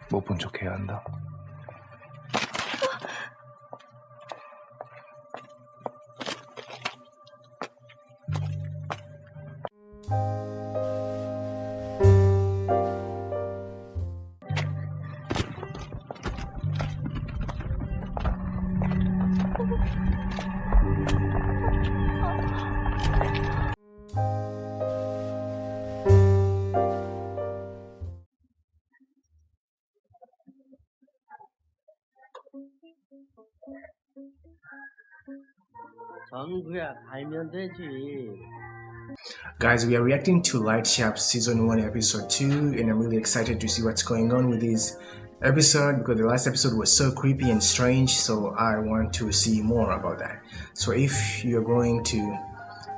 못 본 척 해야 한다. 정구야 알면 되지. Guys, we are reacting to Light Shop Season 1 Episode 2, and I'm really excited to see what's going on with this episode because the last episode was so creepy and strange, so I want to see more about that. So if you're going to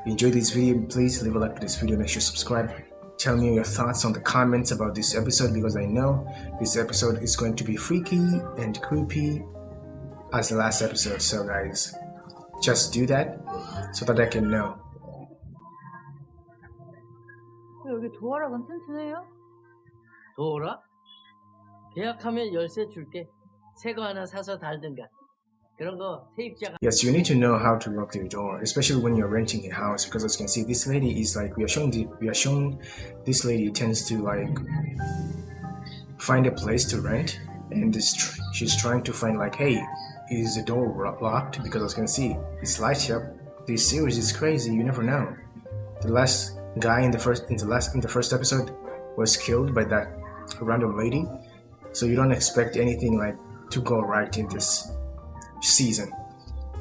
enjoy this video, please leave a like to this video, make sure to subscribe. Tell me your thoughts on the comments about this episode because I know this episode is going to be freaky and creepy as the last episode. So guys, just do that so that I can know. 여기 도어락은 튼튼해요? 도어라? 계약하면 열쇠 줄게. 새 거 하나 사서 달든가. 그런 거 세입자가. Yes, you need to know how to lock your door, especially when you're renting a house, because as you can see, this lady is like we are shown this lady tends to like find a place to rent, and she's trying to find like, hey, is the door locked? Because as you can see, this Light Shop, this series is crazy. You never know. The last guy in the first episode was killed by that random lady, so you don't expect anything like to go right in this season.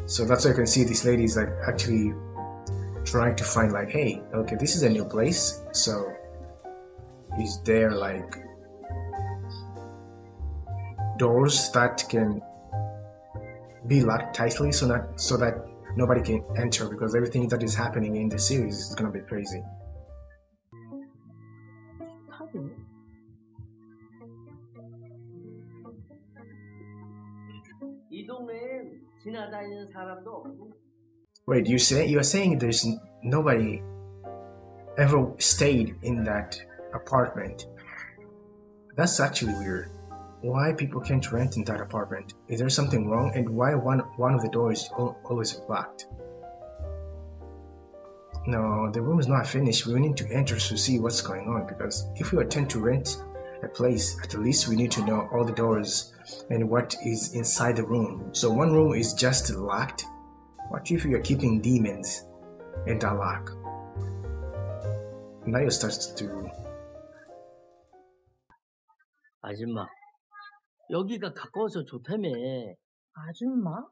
So that's why you can see this lady is like actually trying to find like, hey, okay, this is a new place, so is there like doors that can be locked tightly so that nobody can enter, because everything that is happening in the series is gonna be crazy. 이 동네엔 지나다니는 사람도 없고. Wait, you're saying there's nobody ever stayed in that apartment? That's actually weird. Why people can't rent in that apartment? Is there something wrong? And why one of the doors is always locked? No, the room is not finished. We need to enter to see what's going on, because if we intend to rent a place, at least we need to know all the doors and what is inside the room. So one room is just locked. What if you're keeping demons in that lock? Now you start to. 아줌마, 여기가 가까워서 좋다며. 아줌마?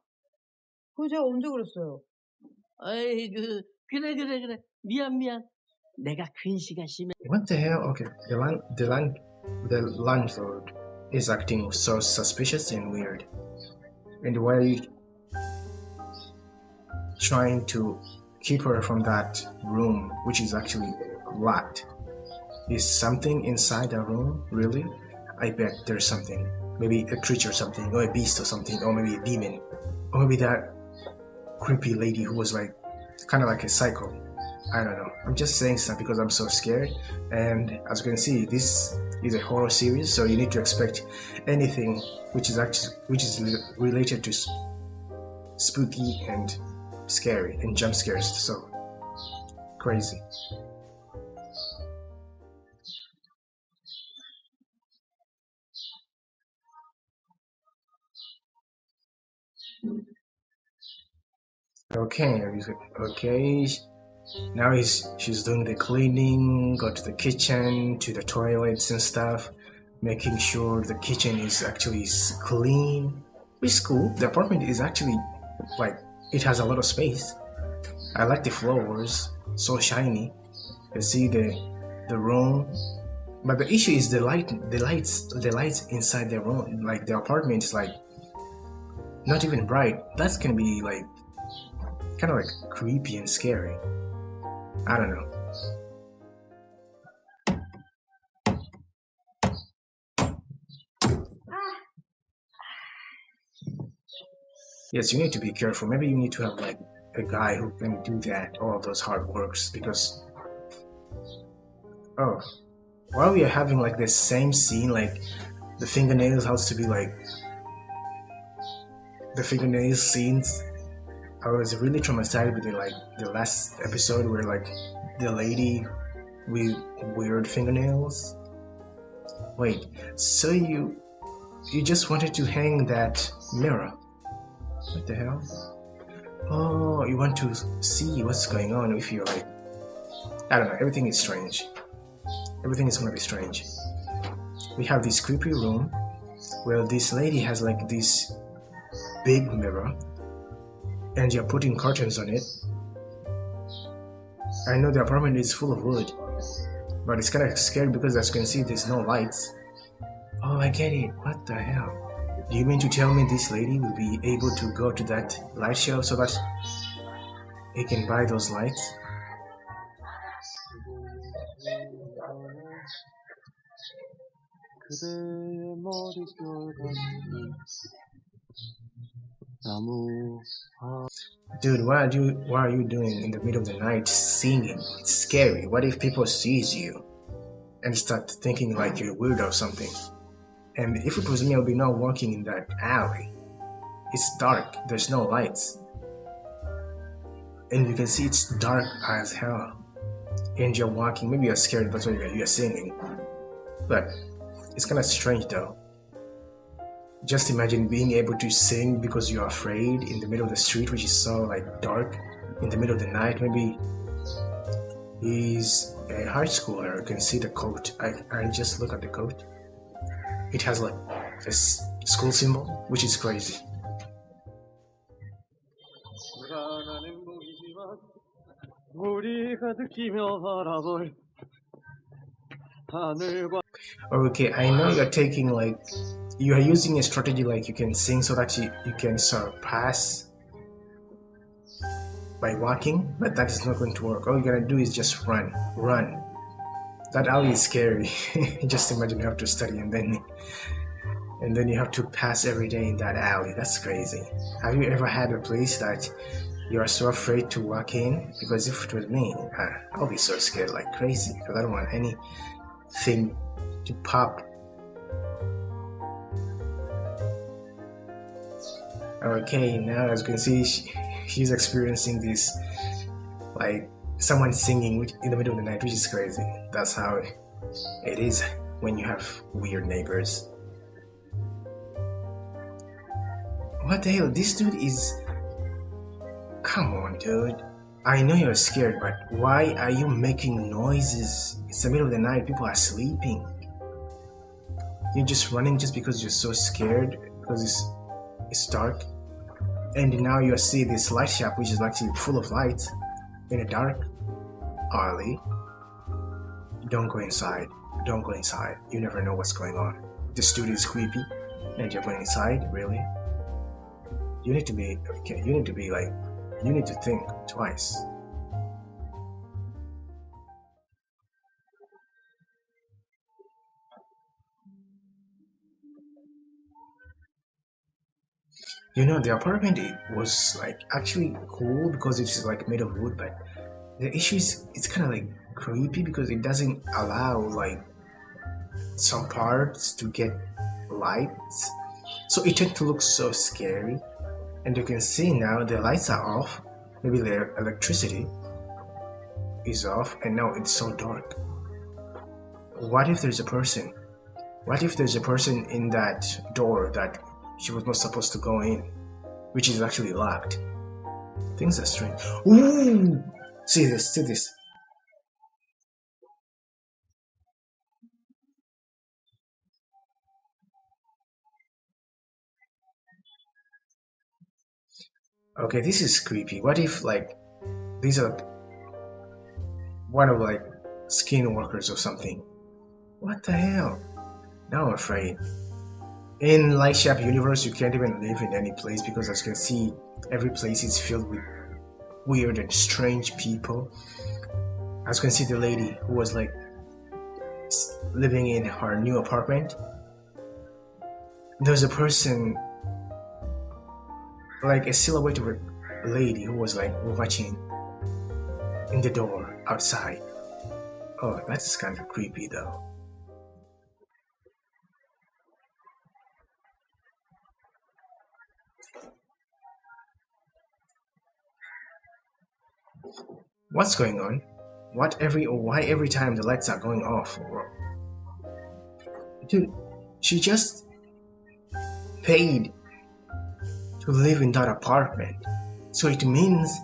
그거 제가 언제 그랬어요? 아이 그래. 미안. 내가 근시가 심해. What the hell? Okay, the landlord is acting so suspicious and weird. And why are you trying to keep her from that room, which is actually locked? Is something inside the room? Really? I bet there's something. Maybe a creature or something, or a beast or something, or maybe a demon, or maybe that creepy lady who was like kind of like a psycho. I don't know. I'm just saying stuff because I'm so scared. And as you can see, this is a horror series, so you need to expect anything which is related to spooky and scary and jump scares. So crazy. Okay. Now she's doing the cleaning, go to the kitchen, to the toilets and stuff, making sure the kitchen is actually clean. It's cool. The apartment is actually like, it has a lot of space. I like the floors, so shiny. You see the room, but the issue is the lights inside the room. Like the apartment is like not even bright. That's gonna be like kind of like creepy and scary. I don't know. Yes, you need to be careful. Maybe you need to have like a guy who can do that, all of those hard works, because while we are having like the same scene, like the fingernails has to be like the fingernails scenes. I was really traumatized with the last episode where like the lady with weird fingernails. Wait, so you just wanted to hang that mirror? What the hell? Oh, you want to see what's going on if you're like, I don't know, everything is strange. Everything is gonna be strange. We have this creepy room where this lady has like this big mirror and you're putting curtains on it. I know the apartment is full of wood, but it's kind of scary because as you can see there's no lights. Oh, I get it. What the hell? Do you mean to tell me this lady will be able to go to that light show so that he can buy those lights? Dude, what are you doing in the middle of the night singing? It's scary. What if people sees you and start thinking like you're weird or something? And if it was me, I would be not walking in that alley. It's dark. There's no lights. And you can see it's dark as hell. And you're walking. Maybe you're scared, that's why you're singing. But it's kind of strange though. Just imagine being able to sing because you're afraid in the middle of the street, which is so like dark, in the middle of the night. Maybe he's a high schooler. You can see the coat. I just look at the coat. It has like a school symbol, which is crazy. Okay, I know you're taking like, you are using a strategy like you can sing so that you can surpass by walking, but that is not going to work. All you're gonna do is just run. That alley is scary. Just imagine you have to study and then you have to pass every day in that alley. That's crazy. Have you ever had a place that you are so afraid to walk in? Because if it was me, I'll be so scared like crazy because I don't want anything to pop. Okay, now as you can see, she's experiencing this, like someone singing in the middle of the night, which is crazy. That's how it is when you have weird neighbors. What the hell? This dude is... Come on, dude. I know you're scared, but why are you making noises? It's the middle of the night, people are sleeping. You're just running just because you're so scared because it's dark. And now you see this light shop which is actually full of lights in a dark alley. Don't go inside. Don't go inside. You never know what's going on. The studio is creepy and you're going inside? Really? You need to be okay. You need to think twice. You know, the apartment was like actually cool because it's like made of wood, but the issue is it's kind of like creepy because it doesn't allow like some parts to get lights, so it tends to look so scary. And you can see now the lights are off, maybe the electricity is off, and now it's so dark. What if there's a person? What if there's a person in that door that she was not supposed to go in, which is actually locked? Things are strange. Ooh! See this. Okay, this is creepy. What if like these are one of like skin workers or something? What the hell? Now I'm afraid. In Light Shop universe, you can't even live in any place because as you can see, every place is filled with weird and strange people. As you can see, the lady who was like living in her new apartment, there's a person, like a silhouette of a lady who was like watching in the door outside. Oh, that's kind of creepy though. What's going on? Why every time the lights are going off? Dude, she just paid to live in that apartment. So it means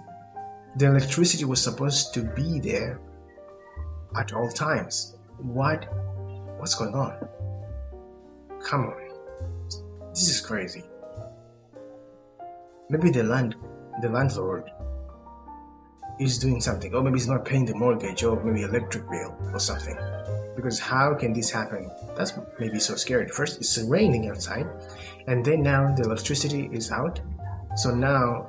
the electricity was supposed to be there at all times. What's going on? Come on. This is crazy. Maybe the landlord is doing something, or maybe he's not paying the mortgage, or maybe electric bill or something. Because how can this happen? That's maybe so scary. First, it's raining outside, and then now the electricity is out. So now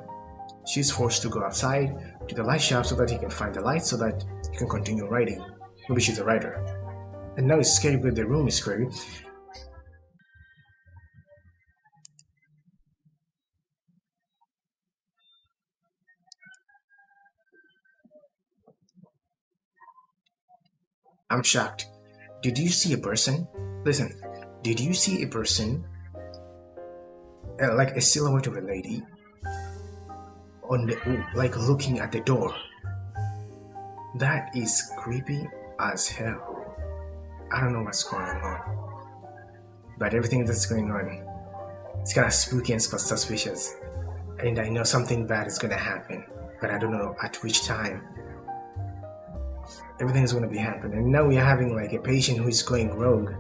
she's forced to go outside to the light shop so that he can find the light so that he can continue writing. Maybe she's a writer. And now it's scary because the room is scary. I'm shocked. Did you see a person? Listen, did you see a person, like a silhouette of a lady, like looking at the door? That is creepy as hell. I don't know what's going on, but everything that's going on, it's kind of spooky and suspicious. And I know something bad is gonna happen, but I don't know at which time. Everything's gonna be happening. And now we're having like a patient who is going rogue,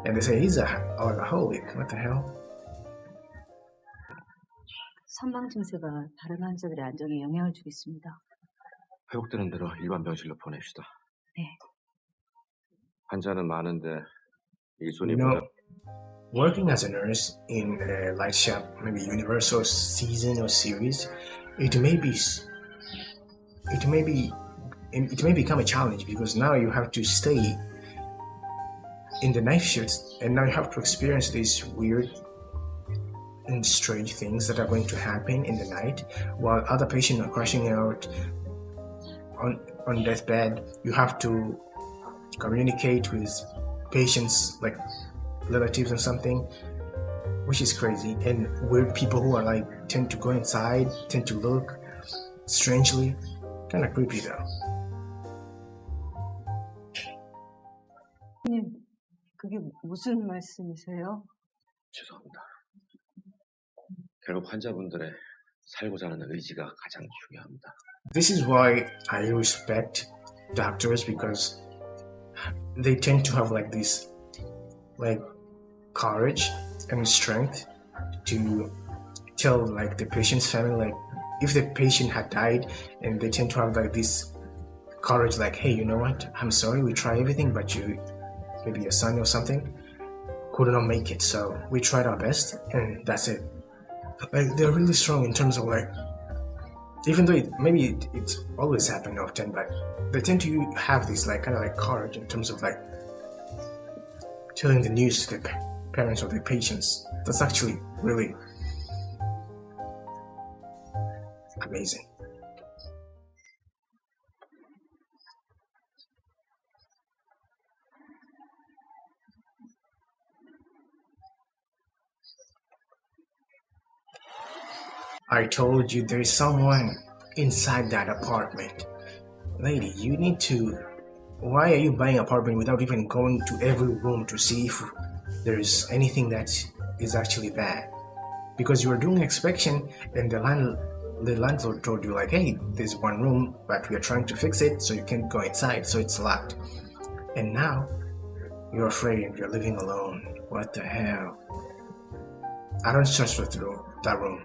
and they say he's a alcoholic. What the hell? 선망 증세가 다른 환자들의 안정에 영향을 주겠습니다. 회복되는 대로 일반 병실로 보냅시다. 네. 환자는 많은데 이 손이 You know, working as a nurse in a light shop, maybe Universal season or series, it may become a challenge because now you have to stay in the night shifts, and now you have to experience these weird and strange things that are going to happen in the night while other patients are crashing out on deathbed. You have to communicate with patients like relatives or something, which is crazy. And weird people who are like tend to go inside, tend to look strangely, kind of creepy though. 선생님, 그게 무슨 말씀이세요? 죄송합니다. 결국 환자분들의 살고자 하는 의지가 가장 중요합니다. This is why I respect doctors, because they tend to have like this like courage and strength to tell like the patient's family, like if the patient had died, and they tend to have like this courage, like, hey, you know what, I'm sorry, we try everything, but you, maybe your son or something, could not make it, so we tried our best and that's it. Like they're really strong in terms of like, even though it's always happened often, but they tend to have this like kind of like courage in terms of like telling the news to the parents or the patients. That's actually really amazing. I told you there's someone inside that apartment. Lady, you need to... Why are you buying an apartment without even going to every room to see if there's anything that is actually bad? Because you were doing inspection and the landlord told you like, hey, there's one room, but we are trying to fix it, so you can't go inside, so it's locked. And now you're afraid and you're living alone. What the hell? I don't trust her through that room.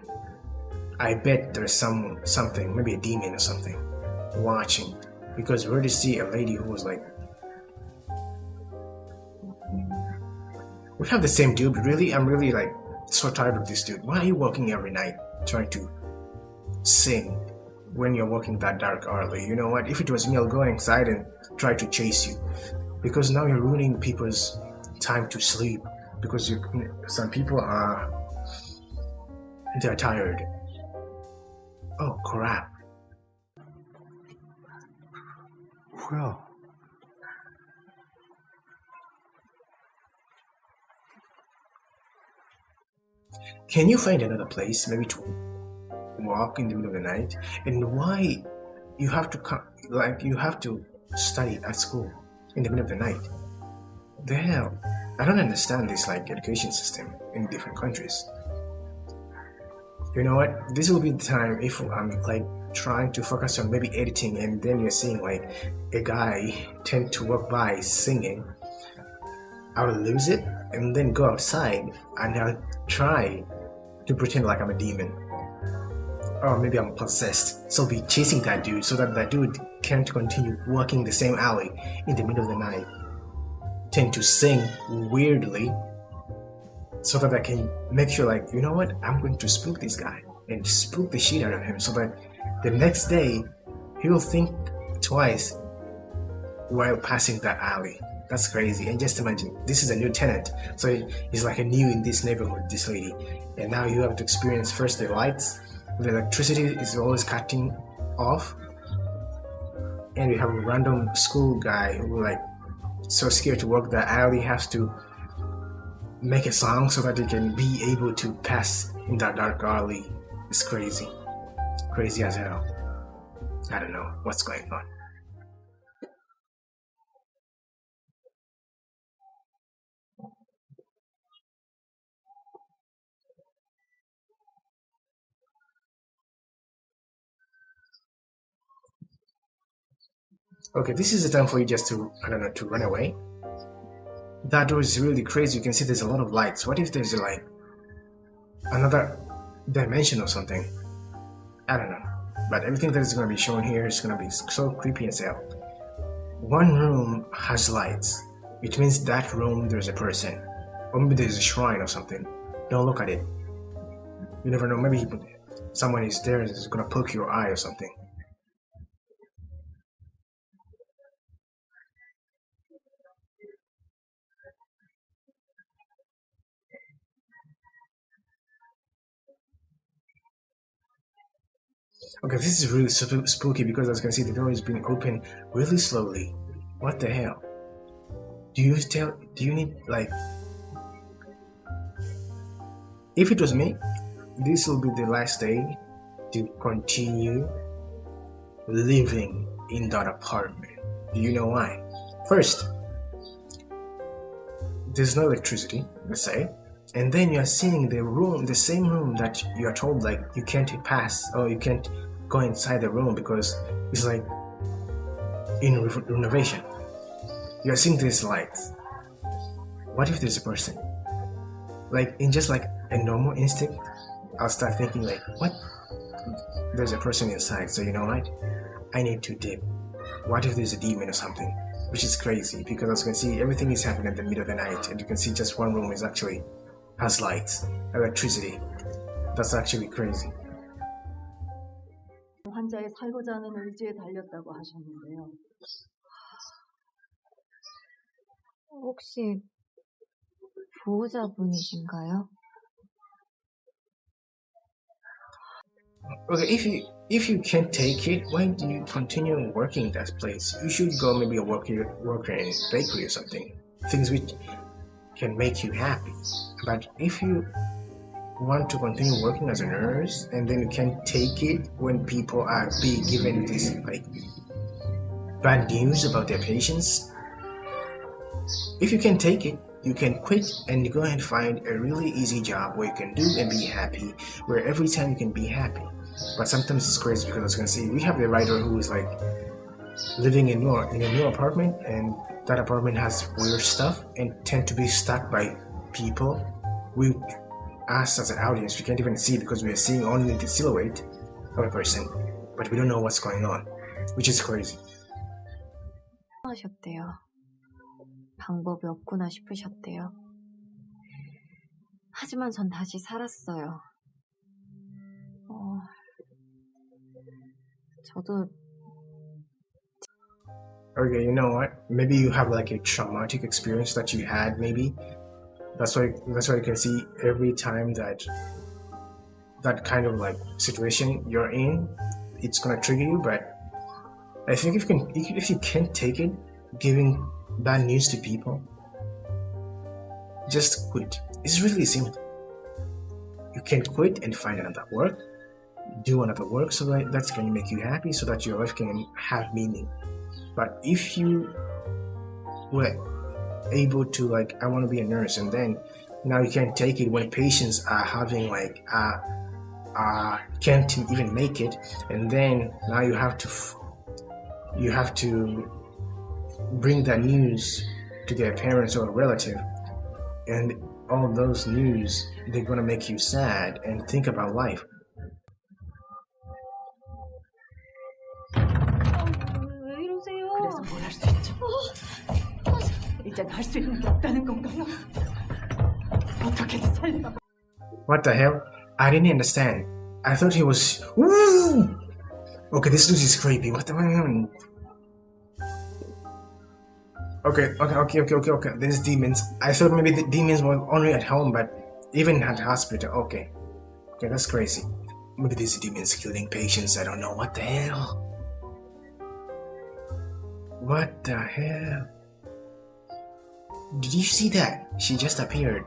I bet there's something, maybe a demon or something, watching. Because we already see a lady who was like, we have the same dude, but really, I'm really like so tired of this dude. Why are you walking every night trying to sing when you're walking that dark early? You know what? If it was me, I'll go inside and try to chase you. Because now you're ruining people's time to sleep. Because some people they're tired. Oh crap. 뭐야? Can you find another place, maybe to walk in the middle of the night? And why you have to you have to study at school in the middle of the night. The hell, I don't understand this education system in different countries. You know what? This will be the time if I'm trying to focus on maybe editing, and then you're seeing a guy tend to walk by singing. I will lose it and then go outside and I'll try to pretend like I'm a demon. Or maybe I'm possessed. So I'll be chasing that dude so that dude can't continue walking the same alley in the middle of the night. Tend to sing weirdly so that I can make sure you know what, I'm going to spook this guy and spook the shit out of him so that the next day he'll think twice while passing that alley. That's crazy. And just imagine, this is a new tenant, so he's a new in this neighborhood, this lady, and now you have to experience first the lights, the electricity is always cutting off, and we have a random school guy who so scared to walk the alley has to make a song so that he can be able to pass in that dark alley. It's crazy as hell. I don't know what's going on. Okay, this is the time for you just to, I don't know, to run away. That door is really crazy. You can see there's a lot of lights. What if there's another dimension or something? I don't know. But everything that is going to be shown here is going to be so creepy as hell. One room has lights. It means that room there's a person. Or maybe there's a shrine or something. Don't look at it. You never know. Maybe someone is there is going to poke your eye or something. Okay, this is really spooky because as you can see the door is being opened really slowly. What the hell? Do you need if it was me, this will be the last day to continue living in that apartment. Do you know why? First, there's no electricity, let's say. And then you're seeing the same room that you are told you can't pass or you can't go inside the room because it's in renovation. You're seeing these lights. What if there's a person? In just a normal instinct, I'll start thinking what? There's a person inside, so you know what? I need to dip. What if there's a demon or something? Which is crazy because as you can see, everything is happening in the middle of the night, and you can see just one room is actually has lights, electricity. That's actually crazy. 환자의 살고자 하는 의지에 달렸다고 하셨는데요. 혹시 보호자분이신가요? Okay, if you can't take it, why do you continue working in that place? You should go maybe a worker in a bakery or something. Things which can make you happy. But if you want to continue working as a nurse and then you can't take it when people are being given this bad news about their patients, if you can take it, you can quit and go and find a really easy job where you can do and be happy, where every time you can be happy. But sometimes it's crazy because as you can see, we have the writer who is living in a new apartment, and that apartment has weird stuff and tend to be stuck by people. We, us as an audience, we can't even see because we are seeing only the silhouette of a person, but we don't know what's going on, which is crazy. 하셨대요. 방법이 없구나 싶으셨대요. 하지만 전 다시 살았어요. 저도 Okay, you know what? Maybe you have a traumatic experience that you had. Maybe that's why you can see every time that kind of situation you're in, it's gonna trigger you. But I think if you can't take it, giving bad news to people, just quit. It's really simple. You can quit and find another work. do another work so that that's going to make you happy, so that your life can have meaning. But if you were able to, like, I want to be a nurse, and then now you can't take it when patients are having like can't even make it, and then now you have to bring that news to their parents or a relative, and all those news, they're gonna make you sad and think about life. 왜 이러세요? 그래서 뭘 할 수 있죠? 이젠 할 수 있는 게 없다는 건가요? 어떻게든 살려. What the hell? I didn't understand. I thought he was. Woo! Okay, this dude is creepy. What the? Okay. There's demons. I thought maybe the demons were only at home, but even at the hospital. Okay, that's crazy. Maybe these demons killing patients. I don't know. What the hell? What the hell? Did you see that? She just appeared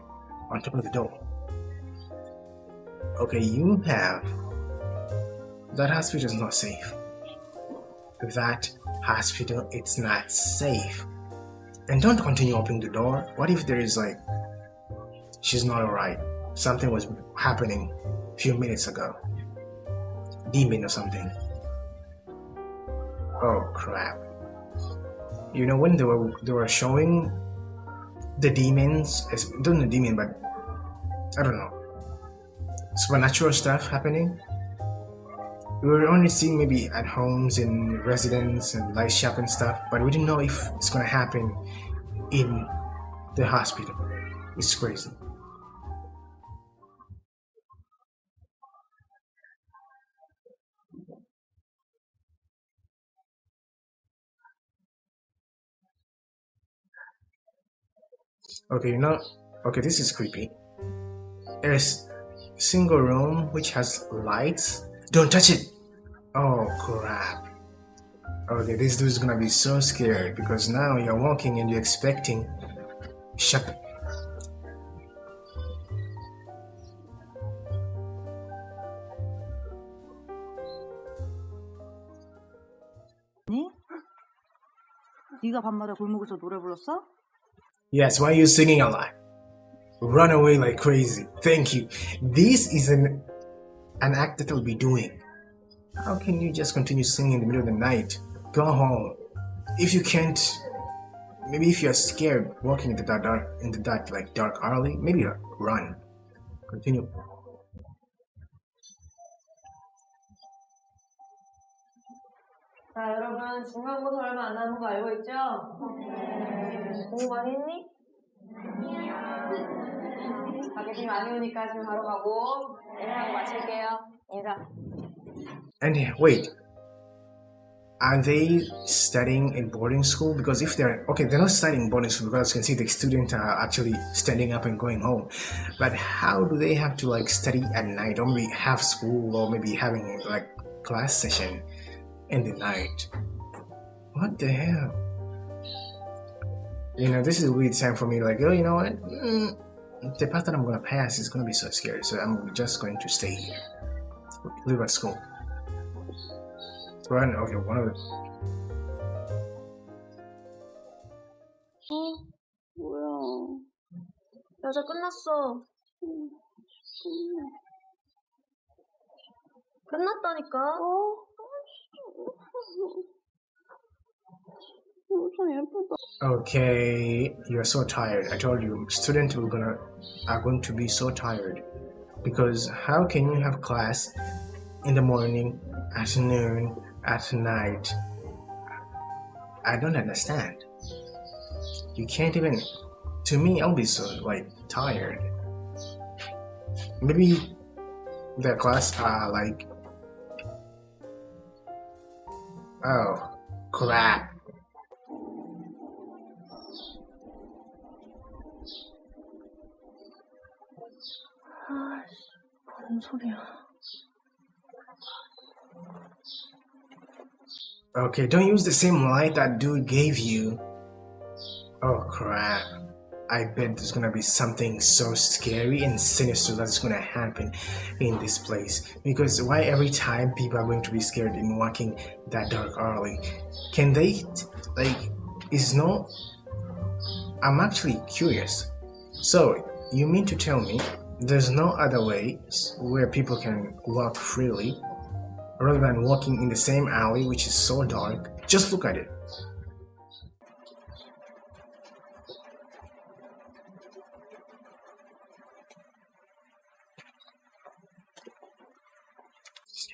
on top of the door. Okay, you have. That hospital is not safe. That hospital, it's not safe. And don't continue opening the door. What if there is like, she's not alright. Something was happening a few minutes ago. Demon or something. Oh crap. You know, when they were showing the demons, not the demon, but I don't know, supernatural stuff happening. We were only seeing maybe at homes and residents and light shop and stuff, but we didn't know if it's gonna happen in the hospital. It's crazy. Okay, okay, this is creepy. There's a single room which has lights. Don't touch it! Oh crap. Okay, this dude's gonna be so scared because now you're walking and you're expecting. Shut. 네가 밤마다 골목에서 노래 불렀어? Yes, why are you singing a lot? Run away like crazy. Thank you. This is an act that I'll be doing. How can you just continue singing in the middle of the night? Go home. If you can't, maybe if you're scared walking in the dark, like dark alley, maybe run. Continue. 자, 여러분 중간고사 얼마 안 남은 거 알고 있죠? 공부 많이 했니? 밖에 비 많이 오니까 지금 바로 가고 내년하고 마칠게요. 인사. And wait, are they studying in boarding school? Because if they're not studying in boarding school because you can see the students are actually standing up and going home. But how do they have to like study at night, or maybe have school, or maybe having like class session in the night? What the hell? You know, this is a weird time for me. Like, oh, you know what? The path that I'm gonna pass is gonna be so scary. So I'm just going to stay here, live at school. Run. Okay, one of it. 뭐야? 여자 끝났어. 끝났다니까. Okay, you're so tired. I told you, students are going to be so tired, because how can you have class in the morning, afternoon, at night? I don't understand. You can't even. To me, I'll be so like tired. Maybe the class are like. Oh crap. 뭔 소리야? Okay, don't use the same light that dude gave you. Oh crap. I bet there's gonna be something so scary and sinister that's gonna happen in this place. Because why every time people are going to be scared in walking that dark alley? Can they, like, is no... I'm actually curious. So, you mean to tell me there's no other way where people can walk freely rather than walking in the same alley which is so dark? Just look at it.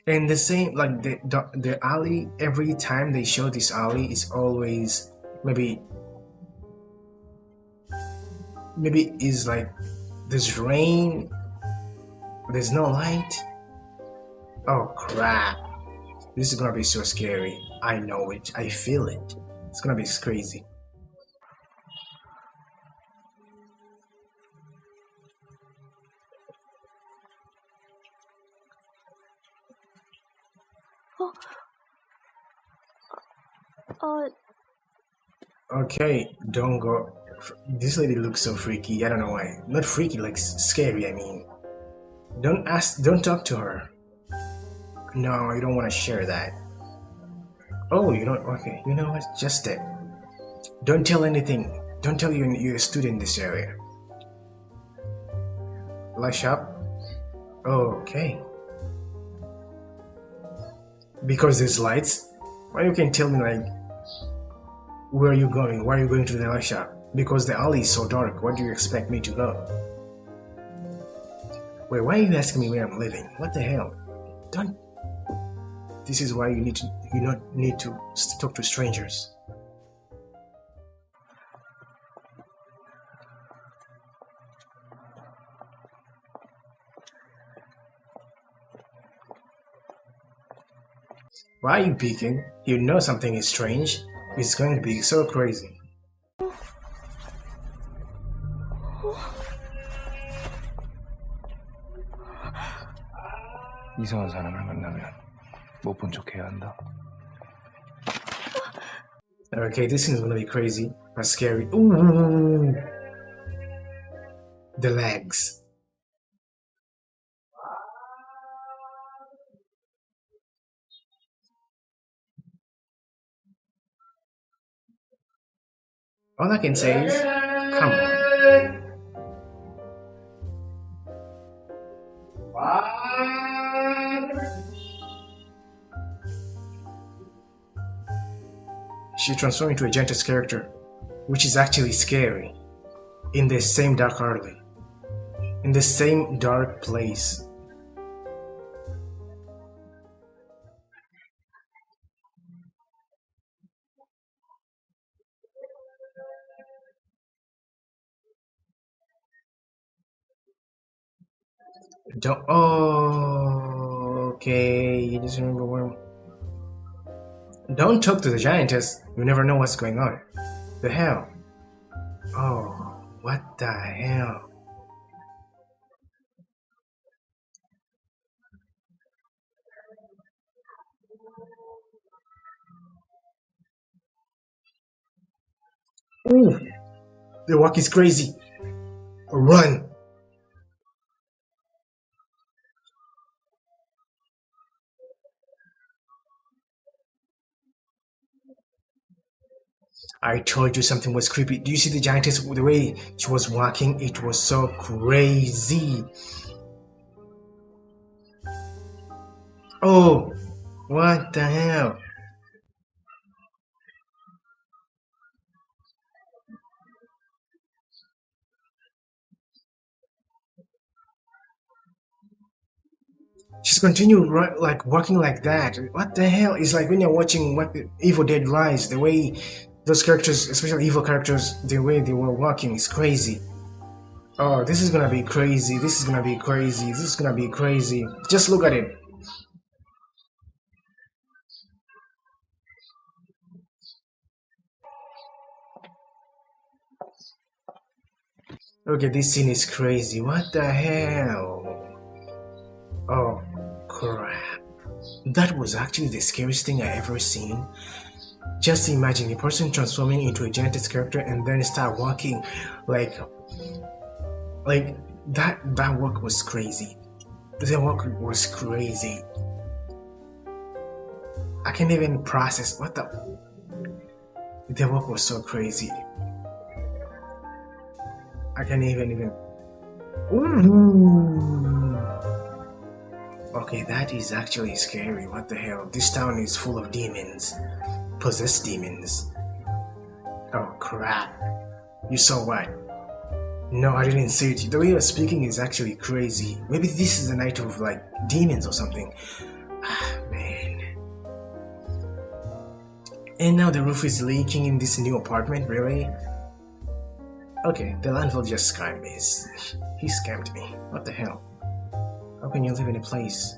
And the same, like the alley, every time they show this alley is always maybe is like there's rain, there's no light. Oh crap, this is gonna be so scary. I know it, I feel it. It's gonna be crazy. Okay, don't go. This lady looks so freaky. I don't know why. Not freaky, like scary. I mean, don't talk to her. No, you don't want to share that. Oh, you don't. Okay, you know what? Just that. Don't tell anything. Don't tell you're a student in this area. Light shop. Okay. Because there's lights. Why you can tell me like where are you going? Why are you going to the light shop? Because the alley is so dark. What do you expect me to go? Wait, why are you asking me where I'm living? What the hell? Don't. This is why you not need to talk to strangers. Why are you peeking? You know something is strange. It's going to be so crazy. 이상한 사람을 만나면 못 본 척 해야 한다. Okay, this is gonna be crazy but scary. Ooh, the legs. All I can say is, come on. She transformed into a Giantess character, which is actually scary, in the same dark alley, in the same dark place. Don't. Oh, okay. You just remember when. Don't talk to the Giantess. You never know what's going on. The hell? Oh, what the hell? Ooh, the walk is crazy. Run! I told you something was creepy. Do you see the Giantess? The way she was walking, it was so crazy. Oh, what the hell? She's continued like walking like that. What the hell? It's like when you're watching what Evil Dead Rise, the way those characters, especially evil characters, the way they were walking is crazy. Oh, this is gonna be crazy. This is gonna be crazy. This is gonna be crazy. Just look at it. Okay, this scene is crazy. What the hell? Oh, crap. That was actually the scariest thing I ever seen. Just imagine a person transforming into a Giantess character and then start walking like that walk was crazy. The walk was crazy. I can't even process what the walk was so crazy. I can't even. Ooh. Okay, that is actually scary. What the hell? This town is full of demons. Possessed demons. Oh crap. You saw what? No, I didn't see it. The way you're speaking is actually crazy. Maybe this is a night of like demons or something. Ah, man. And now the roof is leaking in this new apartment, really? Okay, the landlord just scammed me. He scammed me. What the hell? How can you live in a place?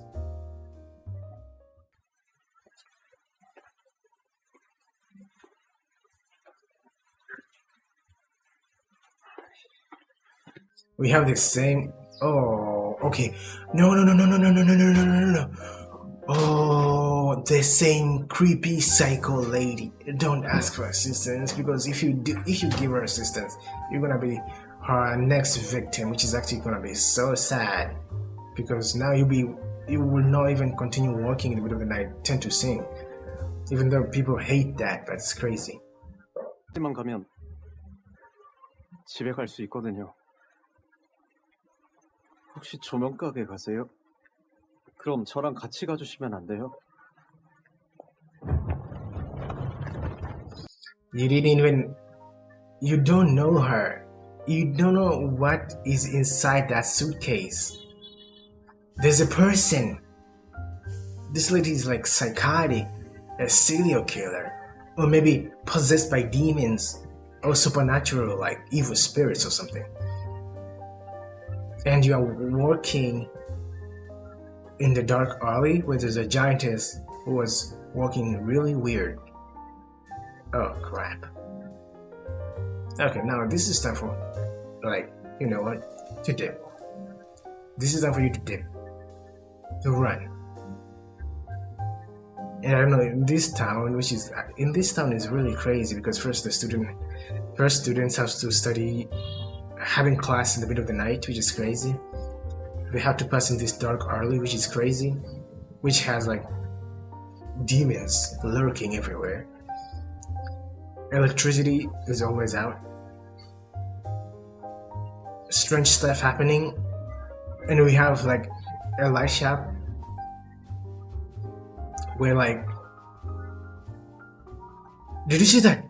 We have the same. Oh, okay. No. Oh, the same creepy psycho lady. Don't ask for assistance, because if you give her assistance, you're gonna be her next victim, which is actually gonna be so sad. Because now you will not even continue walking in the middle of the night, tend to sing. Even though people hate that, but it's crazy. 만 가면 집에 갈 수 있거든요. 혹시 조명가게 가세요? 그럼 저랑 같이 가주시면 안 돼요? You don't know her. You don't know what is inside that suitcase. There's a person. This lady is like psychotic, a serial killer, or maybe possessed by demons, or supernatural like evil spirits or something. And you are walking in the dark alley where there's a giantess who was walking really weird. Oh crap. Okay, now this is time for, like, you know what, to dip. This is time for you to dip, to run. And I don't know, in this town is really crazy, because first students have to study, having class in the middle of the night, which is crazy. We have to pass in this dark alley, which is crazy, which has like demons lurking everywhere. Electricity is always out. Strange stuff happening. And we have like a light shop where like, did you see that?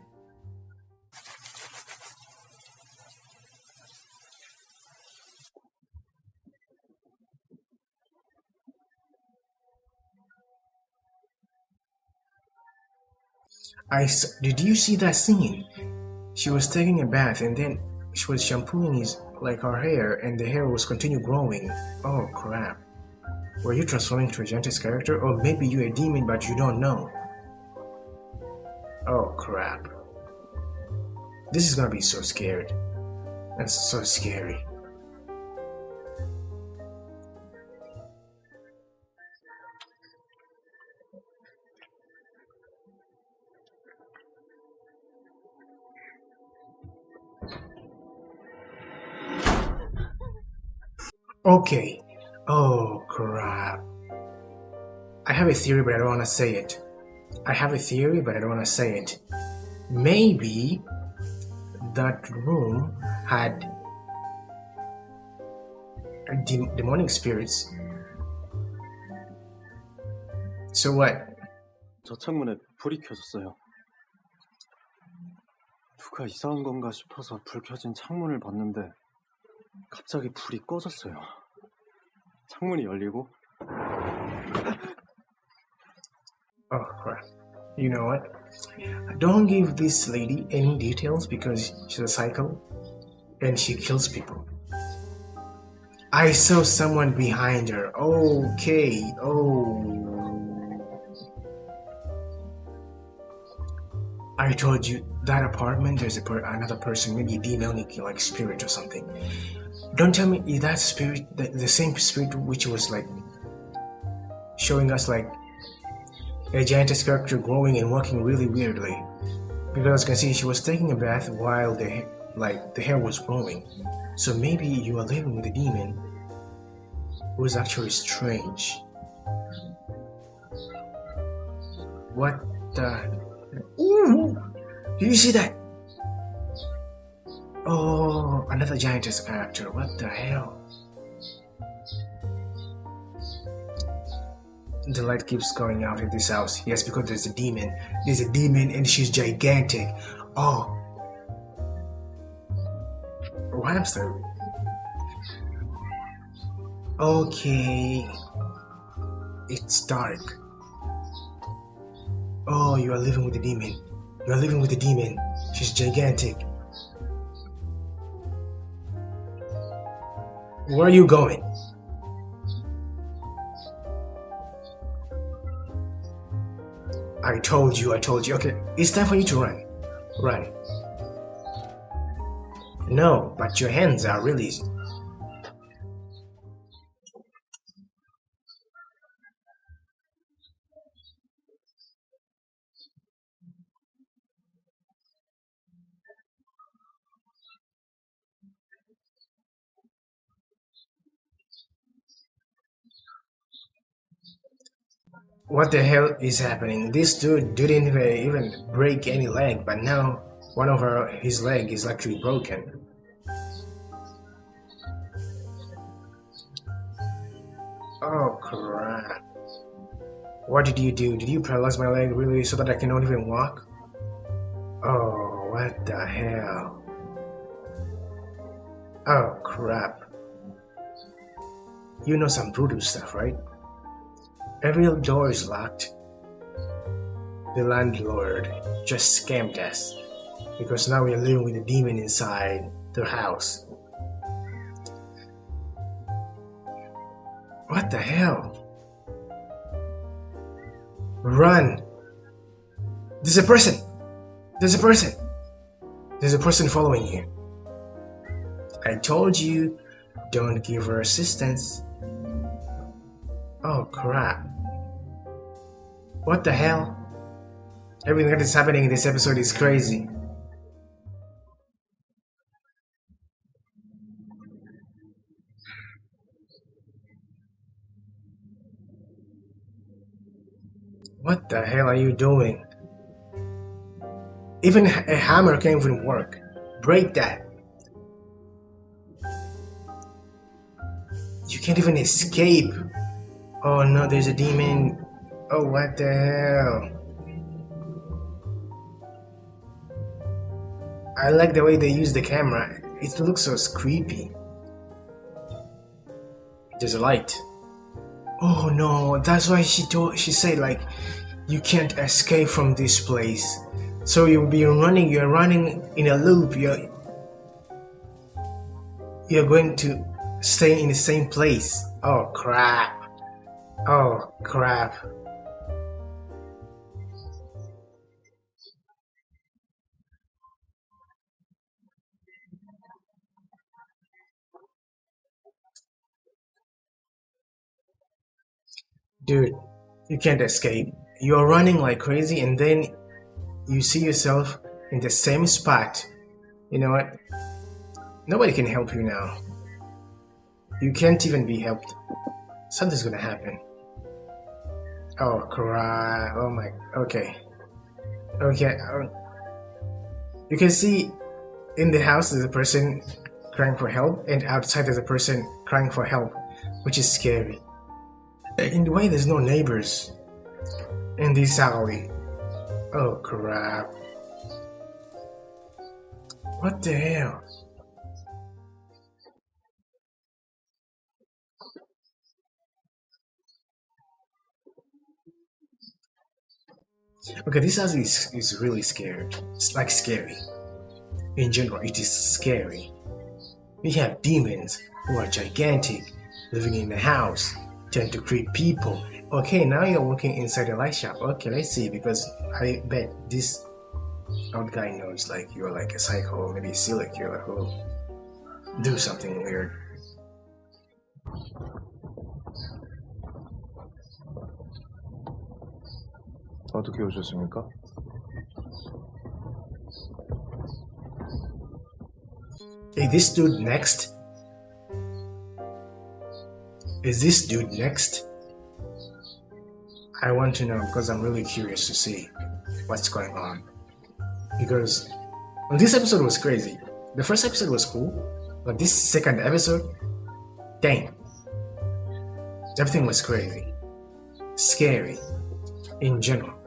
Did you see that scene? She was taking a bath and then she was shampooing her hair, and the hair was continue growing. Oh crap. Were you transforming to a Giantess character? Or maybe you're a demon but you don't know. Oh crap. This is gonna be so scared. That's so scary. Okay. Oh crap. I have a theory, but I don't want to say it. Maybe that room had demonic spirits. So what? 저 창문에 불이 켜졌어요. 누가 이사 온 건가 싶어서 불 켜진 창문을 봤는데 갑자기 불이 꺼졌어요. 창문이 열리고. Oh crap. You know what? Don't give this lady any details, because she's a psycho and she kills people. I saw someone behind her. Okay. Oh. I told you, that apartment, there's another person, maybe a demonic like spirit or something. Don't tell me, is that spirit the same spirit which was like showing us like a giantess character growing and walking really weirdly. Because you can see she was taking a bath while the hair was growing. So maybe you are living with a demon who is actually strange. What the? Ooh! Did you see that? Oh, another giantess character. What the hell? The light keeps going out in this house. Yes, because there's a demon. There's a demon and she's gigantic. Oh. Oh, hamster. Okay. It's dark. Oh, you are living with the demon. You are living with the demon. She's gigantic. Where are you going? I told you. Okay, it's time for you to run. Run. No, but your hands are really... What the hell is happening? This dude didn't even break any leg, but now one of his leg is actually broken. Oh crap. What did you do? Did you paralyze my leg really so that I cannot even walk? Oh, what the hell? Oh crap. You know some brutal stuff, right? Every door is locked. The landlord just scammed us because now we are living with a demon inside the house. What the hell? Run! There's a person! There's a person! There's a person following you. I told you, don't give her assistance. Oh crap. What the hell? Everything that is happening in this episode is crazy. What the hell are you doing? Even a hammer can't even work. Break that. You can't even escape. Oh no, there's a demon. Oh, what the hell? I like the way they use the camera. It looks so creepy. There's a light. Oh no, that's why she said like you can't escape from this place. So you're running in a loop. You're going to stay in the same place. Oh crap. Oh crap. Dude, you can't escape. You are running like crazy and then you see yourself in the same spot. You know what? Nobody can help you now. You can't even be helped. Something's gonna happen. Oh crap. Oh my. Okay. Okay. You can see in the house there's a person crying for help, and outside there's a person crying for help, which is scary. In the way, there's no neighbors in this alley. Oh crap. What the hell? Okay, this house is really scary. It's like scary. In general, it is scary. We have demons who are gigantic, living in the house, tend to creep people. Okay, now you're working inside a light shop. Okay, let's see, because I bet this old guy knows like you're like a psycho or maybe a serial killer who do something weird. 어떻게 오셨습니까? Is this dude next? Is this dude next? I want to know because I'm really curious to see what's going on. Because this episode was crazy. The first episode was cool, but this second episode, dang. Everything was crazy. Scary. In general.